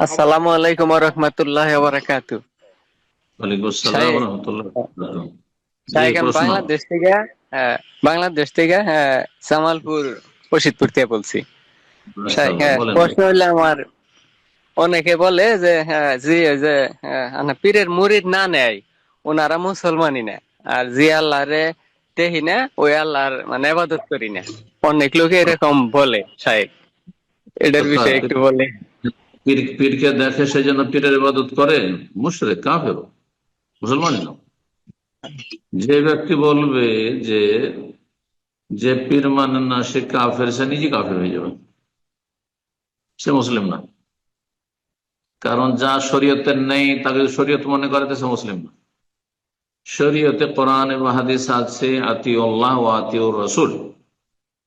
আসসালামু আলাইকুম ওয়া রাহমাতুল্লাহি ওয়া বারাকাতুহু। ওয়ালাইকুম আসসালাম শাইখ রহমতুল্লাহ। জি, শাইখ আমি প্রশ্ন। বাংলাদেশ থেকে জামালপুর ফরিদপুর থেকে বলছি। শাইখ, মাশাআল্লাহ, বলেন ভাই। প্রশ্ন হইলো আমার, অনেকে বলে যে জি ওই যে পীরের মুরিদ না নেয় ওনারা মুসলমানই না, আর জি আল্লাহরে দেখি না ওই আল্লাহর মানে ইবাদত করি না। অনেক লোকে এরকম বলে। শাইখ, এটার অর্থাৎ বিষয়ে একটু বলে। পীরকে দেখে সেই জন্য পীরের ইবাদত করে, মুশরিক কাফের, মুসলমানই না। যে ব্যক্তি বলবে যে যে পীর মানে না সে কাফের, সে নিজে কাফের হয়ে যাবে, সে মুসলিম না। কারণ যা শরীয়তের নেই তাকে যদি শরীয়ত মনে করে তো সে মুসলিম না। শরীয়তে কোরআন এবং হাদিস আছে আতিউল্লাহ ওয়া আতিউর রাসূল,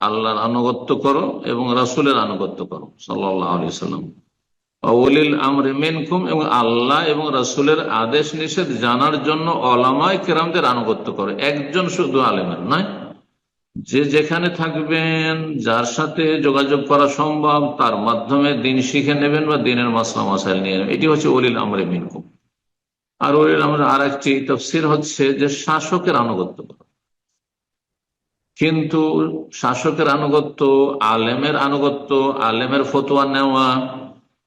আল্লাহর আনুগত্য করো এবং রাসূলের আনুগত্য করো সাল্লাল্লাহু আলাইহি ওয়াসাল্লাম। ওয়ালিল আমরি মিনকুম, এবং আল্লাহ এবং রাসূলের আদেশ নিষেধ জানার জন্য ওলামায়ে কেরামদের আনুগত্য করো। একজন শুধু আলেমের নয়, যে যেখানে থাকবেন, যার সাথে যোগাযোগ করা সম্ভব তার মাধ্যমে দিন শিখে নেবেন বা দিনের মাসলা মাসাইল নিয়ে নেবেন। এটি হচ্ছে ওলিল আমরি মিনকুম। আর ওলিল আমরের আর একটি তাফসীর হচ্ছে যে শাসকের আনুগত্য করা। কিন্তু শাসকের আনুগত্য, আলেমের আনুগত্য, আলেমের ফতোয়া নেওয়া,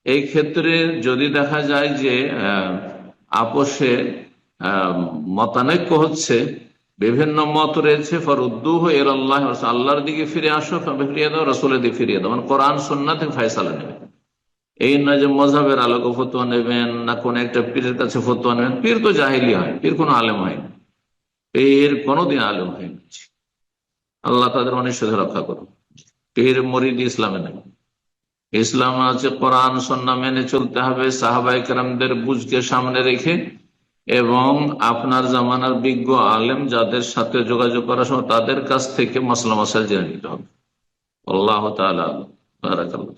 এই ক্ষেত্রে যদি দেখা যায় যে আপোষে মতানৈক্য হচ্ছে, বিভিন্ন মত রয়েছে, ফরুদ্দুহু ইলাল্লাহ, আল্লাহর দিকে ফিরে আসো, ফিরিয়ে দাও, রাসূলের দিকে ফিরিয়ে দাও, মানে কোরআন সুন্নাহ থেকে ফয়সালা নেবে। এই নয় যে মযহাবের আলোকে ফতোয়া নেবেন, না কোন একটা পীরের কাছে ফতোয়া নেবেন। পীর তো জাহিলি হয়, পীর কোনো আলেম হয়নি, পীর কোনোদিন আলেম হয়নি। আল্লাহ তাদের অনিশ্চিত রক্ষা করুন। পীর মুরিদ ইসলামে নেই। ইসলাম আছে কোরআন সুন্নাহ মেনে চলতে হবে, সাহাবায়ে কেরামদের বুঝকে সামনে রেখে, এবং আপনার জামানার বিজ্ঞ আলেম যাদের সাথে যোগাযোগ করার সময় তাদের কাছ থেকে মাসলা মাসাইল জেনে নিতে হবে। আল্লাহ তাআলা বারাকাল্লাহ।